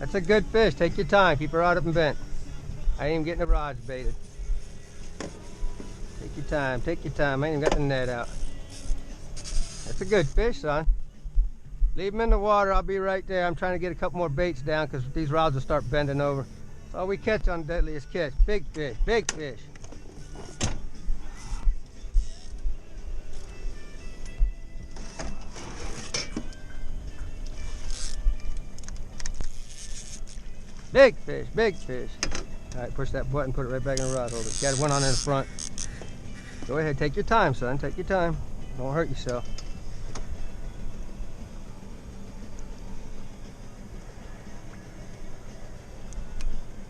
That's a good fish. Take your time. Keep her rod up and bent. I ain't even getting the rods baited. Take your time. Take your time. I ain't even got the net out. That's a good fish, son. Leave them in the water. I'll be right there. I'm trying to get a couple more baits down because these rods will start bending over. That's all we catch on Deadliest Catch. Big fish. Big fish. Big fish, big fish. All right, push that button, put it right back in the rod holder. Got one on in the front. Go ahead, take your time, son. Take your time. Don't hurt yourself.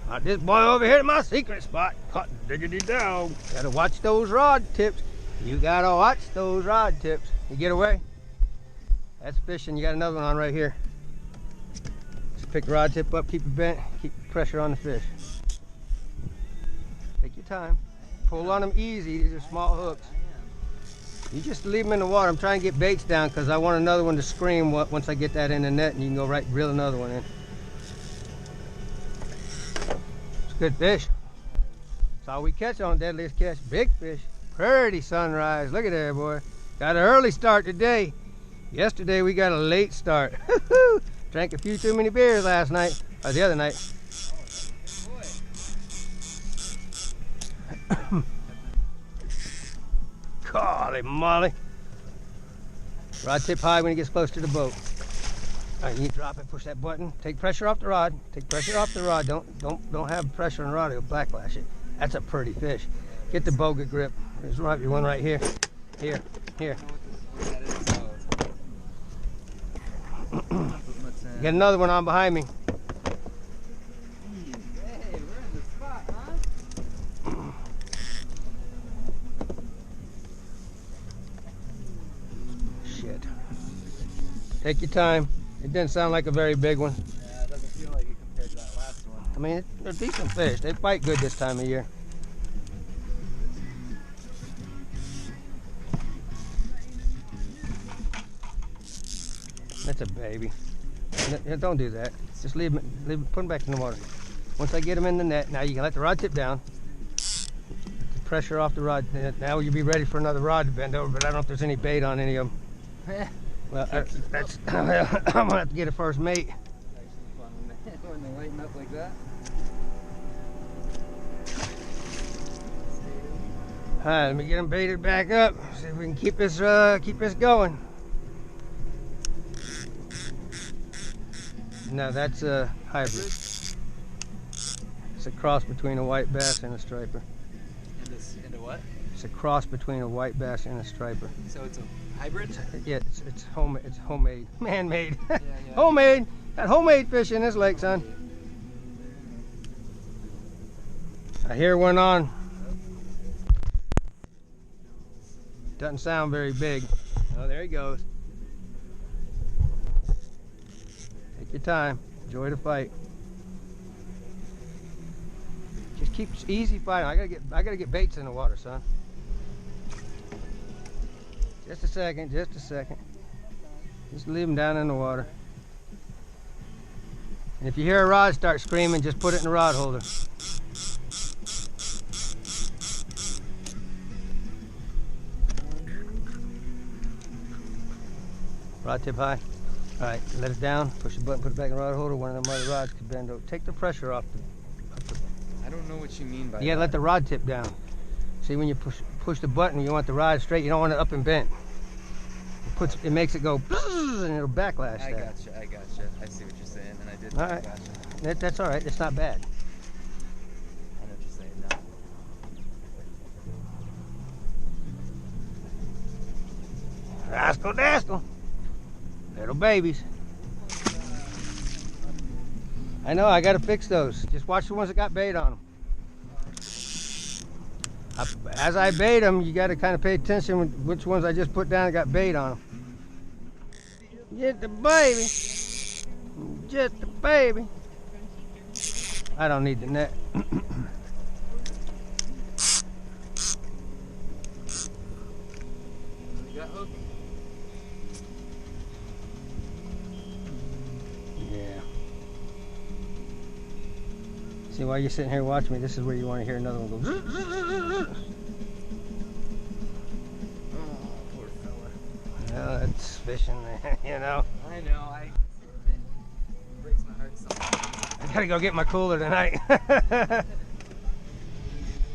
Got this boy over here at my secret spot. Caught diggity dog. Gotta watch those rod tips. You gotta watch those rod tips. You get away? That's fishing. You got another one on right here. Pick the rod tip up, keep it bent, keep pressure on the fish. Take your time. Pull on them easy, these are small hooks. You just leave them in the water. I'm trying to get baits down because I want another one to scream once I get that in the net, and you can go right reel another one in. It's a good fish. That's all we catch on Deadliest Catch. Big fish. Pretty sunrise. Look at there, boy. Got an early start today. Yesterday we got a late start. Drank a few too many beers last night, or the other night. Golly molly. Rod tip high when it gets close to the boat. All right, you drop it, push that button. Take pressure off the rod. Take pressure off the rod. Don't have pressure on the rod, it'll backlash it. That's a pretty fish. Get the boga grip. There's one right here. Here. Get another one on behind me. Hey, we're in the spot, huh? Shit. Take your time. It didn't sound like a very big one. Yeah, it doesn't feel like it compared to that last one. I mean, they're decent fish. They fight good this time of year. That's a baby. Don't do that. Just leave them, put them back in the water. Once I get them in the net, now you can let the rod tip down. Get the pressure off the rod. Now you'll be ready for another rod to bend over, but I don't know if there's any bait on any of them. Well, that's I'm gonna have to get a first mate. It's actually fun when they lighten up like that. All right, let me get them baited back up. See if we can keep this going. No, that's a hybrid. It's a cross between a white bass and a striper. Into what? It's a cross between a white bass and a striper. So it's a hybrid? Yeah, it's homemade, man-made. Yeah. Homemade. Got homemade fish in this lake, son. I hear one on. Doesn't sound very big. Oh, there he goes. Take your time. Enjoy the fight. Just keep easy fighting. I gotta get baits in the water, son. Just a second. Just leave them down in the water. And if you hear a rod start screaming, just put it in the rod holder. Rod tip high. All right, let it down. Push the button, put it back in the rod holder. One of them other rods could bend over. Take the pressure off the. I don't know what you mean by that. You gotta let the rod tip down. See, when you push the button, you want the rod straight. You don't want it up and bent. It makes it go and it'll backlash. I gotcha. I see what you're saying, and I did. All right. Gotcha. That's all right. It's not bad. I know what you're saying now. Rascal Dascal. Little babies. I know, I gotta fix those. Just watch the ones that got bait on them. As I bait them, you gotta kind of pay attention with which ones I just put down and got bait on them. Get the baby. Just the baby. I don't need the net. You got hook? Yeah. See, while you're sitting here watching me, this is where you want to hear another one go. Zzz, zzz, zzz, zzz. Oh, poor fella. Yeah, it's fishing, you know. I know. It breaks my heart sometimes. I gotta go get my cooler tonight.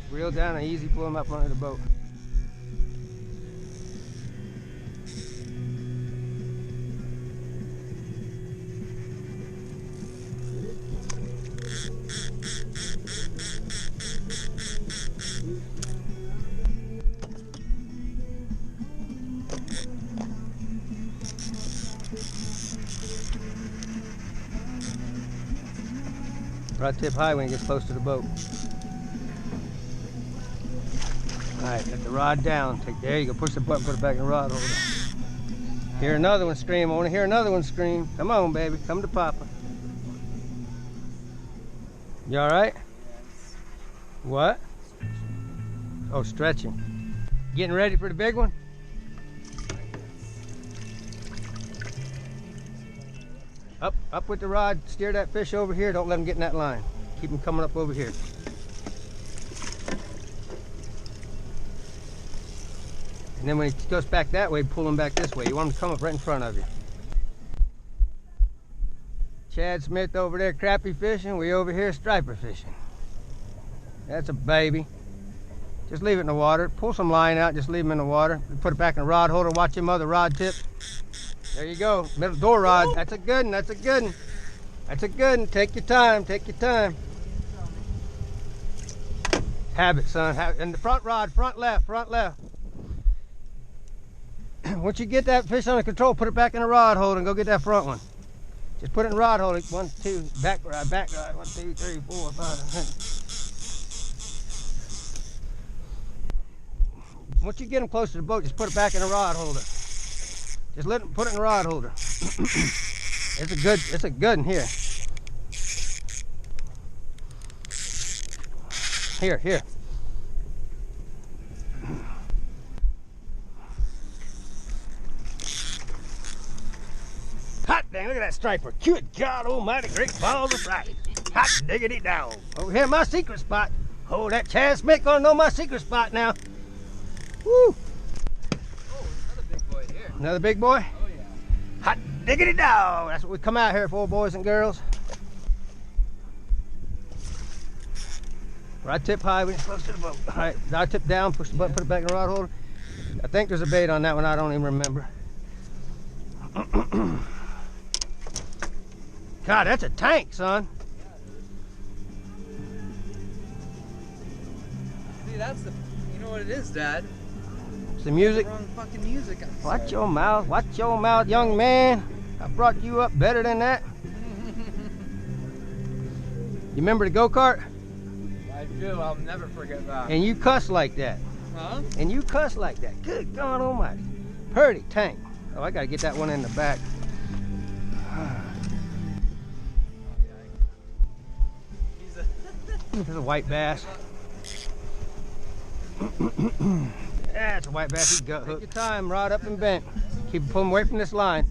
Reel down and easy pull them up under the boat. Rod tip high when it gets close to the boat. Alright, get the rod down. There you go. Push the button, put it back in the rod holder. Hear another one scream. I want to hear another one scream. Come on, baby. Come to Papa. You alright? What? Oh, stretching. Getting ready for the big one? Up with the rod. Steer that fish over here. Don't let him get in that line. Keep him coming up over here. And then when he goes back that way, pull him back this way. You want him to come up right in front of you. Chad Smith over there crappie fishing. We over here striper fishing. That's a baby. Just leave it in the water. Pull some line out. Just leave him in the water. Put it back in the rod holder. Watch him other rod tip. There you go. Middle door rod. That's a good one. That's a good one. That's a good one. Take your time. Take your time. Have it, son. And the front rod. Front left. Front left. Once you get that fish under control, put it back in the rod holder and go get that front one. Just put it in the rod holder. 1, 2, back rod, back rod. 1, 2, 3, 4, 5, 6. Once you get them close to the boat, just put it back in the rod holder. Just let them put it in the rod holder. It's a good one here. Here. Hot dang, look at that striper. Good God almighty, great balls of Friday. Hot diggity dog. Over here, my secret spot. Oh, that Chad Smith gonna know my secret spot now. Woo! Oh, another big boy here. Another big boy? Oh, yeah. Hot diggity dog. That's what we come out here for, boys and girls. Rod tip high when it's close to the boat. All right, rod tip down, push the button, put it back in the rod holder. I think there's a bait on that one. I don't even remember. God, that's a tank, son. See, that's the. You know what it is, Dad? It's the music. Wrong fucking music. Watch your mouth. Watch your mouth, young man. I brought you up better than that. You remember the go-kart? I do. I'll never forget that. And you cuss like that. Huh? And you cuss like that. Good God almighty. Purdy, tank. Oh, I got to get that one in the back. There's a white bass. That's a white bass. He's gut hook. Take your time, rod up and bent. Keep pulling away from this line.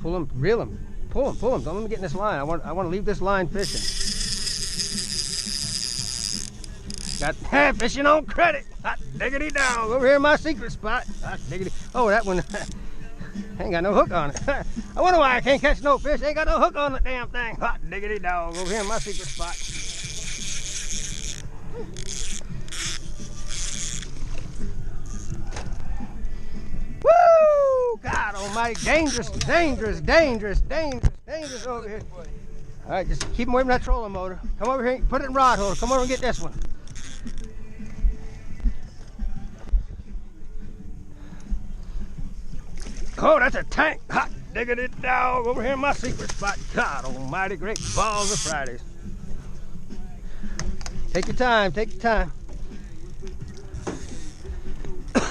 Pull him, reel him. Pull him. Don't let me get in this line. I want to leave this line fishing. Got fishing on credit. Hot diggity dog. Over here in my secret spot. Hot diggity. Oh, that one ain't got no hook on it. I wonder why I can't catch no fish. Ain't got no hook on the damn thing. Hot diggity dog. Over here in my secret spot. Woo! God almighty. Dangerous over here. All right, just keep him away from that trolling motor. Come over here, put it in rod holder. Come over and get this one. Oh, that's a tank. Hot diggity dog over here in my secret spot. God almighty, great balls of Fridays. Take your time, take your time.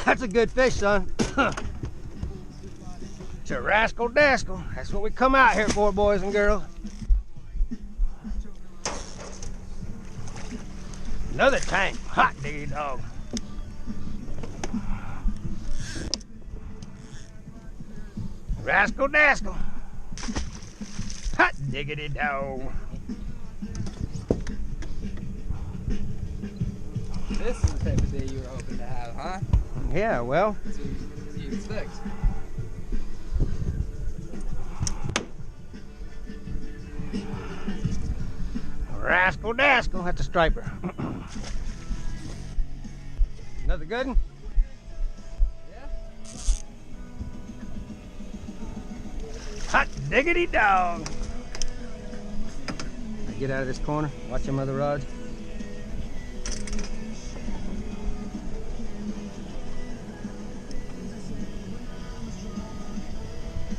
That's a good fish, son. It's a rascal dascal. That's what we come out here for, boys and girls. Another tank. Hot diggity dog. Rascal dascal. Hot diggity dog. This is the type of day you were hoping to have, huh? Yeah, well. That's what you expect. Rascal Dascal, that's a striper. Another good one? Yeah. Hot diggity dog. Get out of this corner, watch them other rods.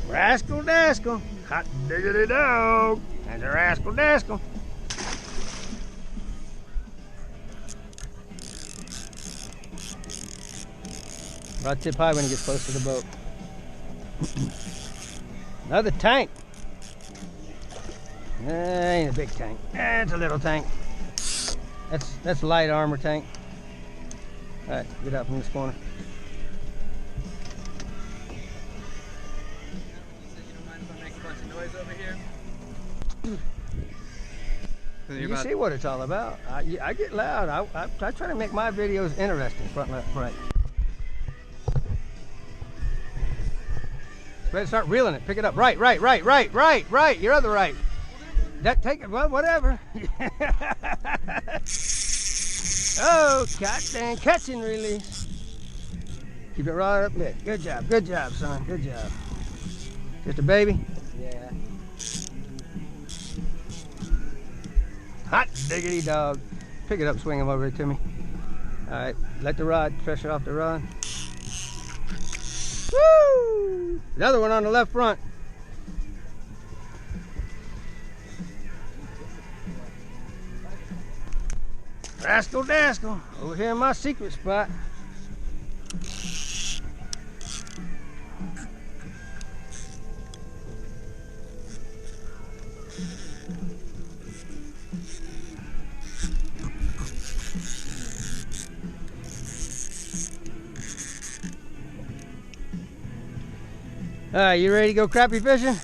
Rascal Dascal, hot diggity dog. That's a Rascal Dascal. Rod tip high when it gets close to the boat. Another tank. Ain't a big tank. That's a little tank. That's light armor tank. All right, get out from this corner. You said you don't mind if I make a bunch of noise over here? You see what it's all about. I get loud. I try to make my videos interesting. Front, left, right. Better start reeling it. Pick it up. Right. Your other right. That take it. Well, whatever. Oh, god dang, catch and release. Keep it right up there. Good job, son. Good job. Just a baby. Yeah. Hot diggity dog. Pick it up, swing him over to me. All right, let the rod, pressure off the rod. Woo! Another one on the left front. Rascal Dascal, over here in my secret spot. All right, you ready to go crappie fishing?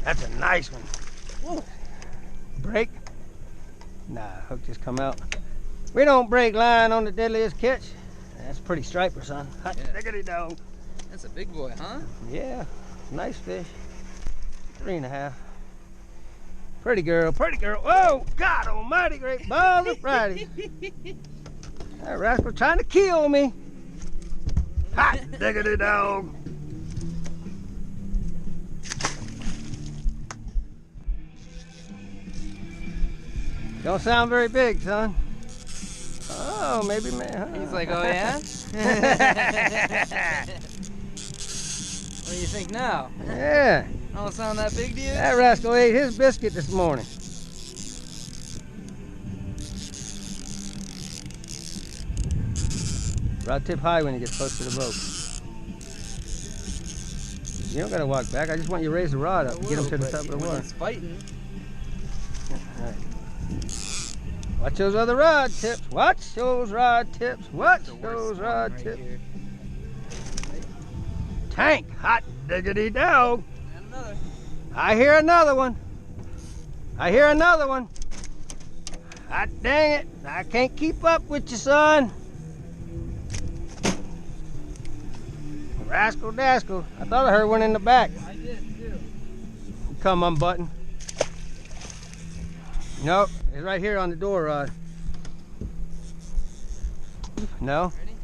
That's a nice one. Ooh. Break? Nah, hook just come out. We don't break line on the deadliest catch. That's pretty striper, son. Hot diggity dog. That's a big boy, huh? Yeah, nice fish. 3.5. Pretty girl, pretty girl. Whoa, God almighty, great balls of Friday. That rascal trying to kill me. Hot diggity dog. Don't sound very big, son. Oh, maybe, man. He's like, oh yeah? What do you think now? Yeah. Don't sound that big to you? That rascal ate his biscuit this morning. Rod tip high when you get close to the boat. You don't gotta walk back. I just want you to raise the rod up and get him to the top of the water. He's fighting. All right. Watch those other rod tips. Watch those rod tips. Watch those rod tips. Here. Tank, hot diggity dog. And another. I hear another one. I hear another one. Hot dang it. I can't keep up with you, son. Rascal Dascal. I thought I heard one in the back. I did too. Come unbutton. Nope, it's right here on the door rod. No. Ready?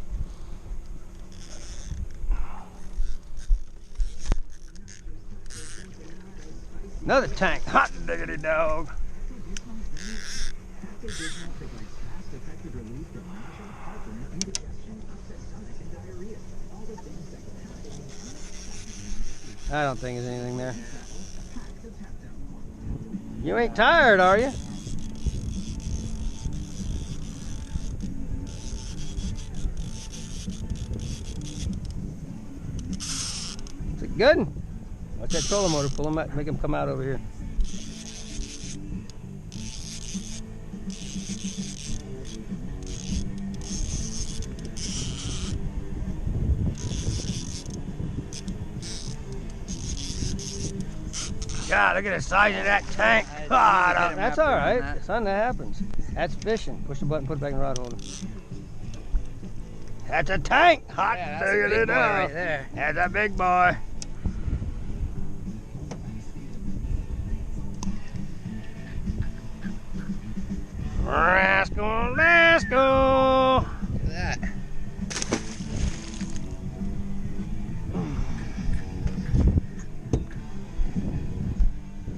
Another tank. Hot diggity dog. I don't think there's anything there. You ain't tired, are you? Is it good? Watch that trolling motor, pull him out, make him come out over here. God, look at the size of that tank. I didn't God, get him that's wrapped all around right. that. Son, that happens. That's fishing. Push the button, put it back in the rod holder. That's a tank. Hot Yeah, that's a big diggity boy dog. right there. That's a big boy. Rascal, rascal. Look at that.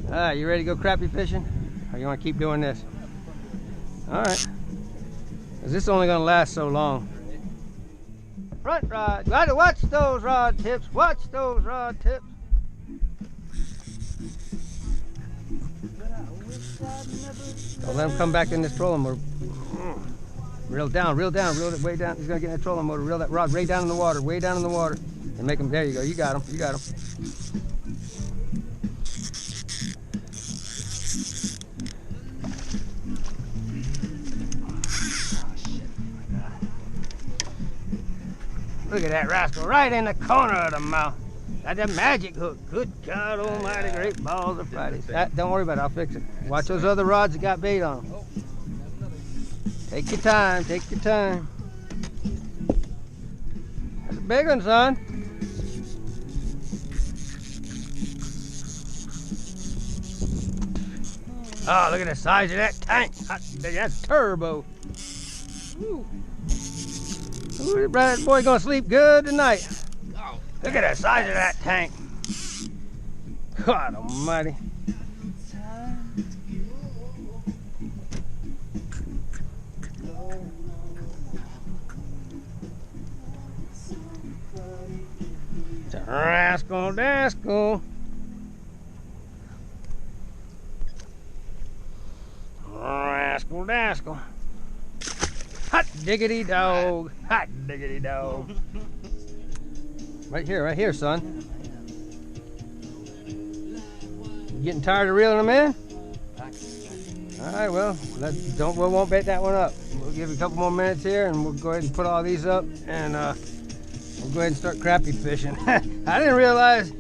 All right, you ready to go crappie fishing? Or you want to keep doing this? All right. Because this is only going to last so long. Front rod. Gotta watch those rod tips. Watch those rod tips. Don't let him come back in this trolling motor. Reel down, reel it way down. He's going to get in that trolling motor. Reel that rod way down in the water, way down in the water. And make him, there you go. You got him, you got him. Look at that rascal right in the corner of the mouth. That's a magic hook. Good God almighty, great balls of Fridays. Don't worry about it, I'll fix it. Watch those other rods that got bait on them. Take your time, take your time. That's a big one, son. Oh, look at the size of that tank. That's turbo. Woo. Ooh, that boy gonna sleep good tonight. Oh, Look at the size of that tank. God almighty. It's a rascal dascal. Rascal dascal. Hot diggity dog. Hot diggity dog. Right here, son. You getting tired of reeling them in? All right, well, we won't bait that one up. We'll give it a couple more minutes here, and we'll go ahead and put all these up, and we'll go ahead and start crappie fishing. I didn't realize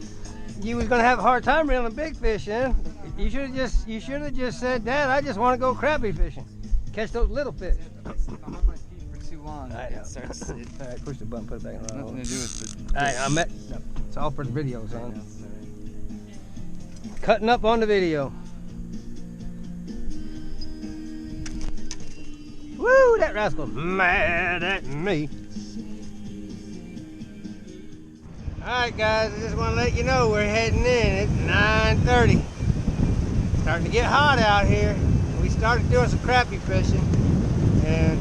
you was gonna have a hard time reeling big fish in. You should have just said, Dad, I just want to go crappie fishing, catch those little fish. If I'm on my feet for too long, I know. it starts. All right, push the button, put it back in the Nothing rod. to do with the. All right, it's all for the video, I know, son. sorry. Cutting up on the video. Woo, that rascal's mad at me. All right, guys, I just want to let you know we're heading in. It's 9:30. Starting to get hot out here. We started doing some crappie fishing, and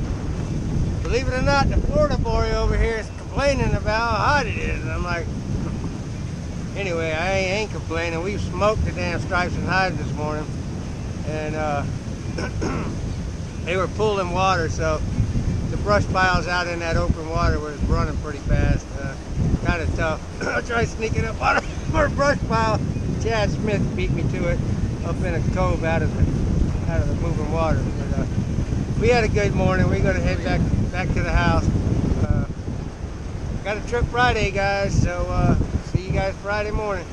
believe it or not, the Florida boy over here is complaining about how hot it is. And I'm like, anyway, I ain't complaining. We've smoked the damn stripes and hides this morning, and they were pulling water, so the brush piles out in that open water was running pretty fast. Kind of tough. I tried sneaking up on a brush pile. Chad Smith beat me to it up in a cove out of the moving water. But, we had a good morning. We're gonna head back to the house. Got a trip Friday, guys. So see you guys Friday morning.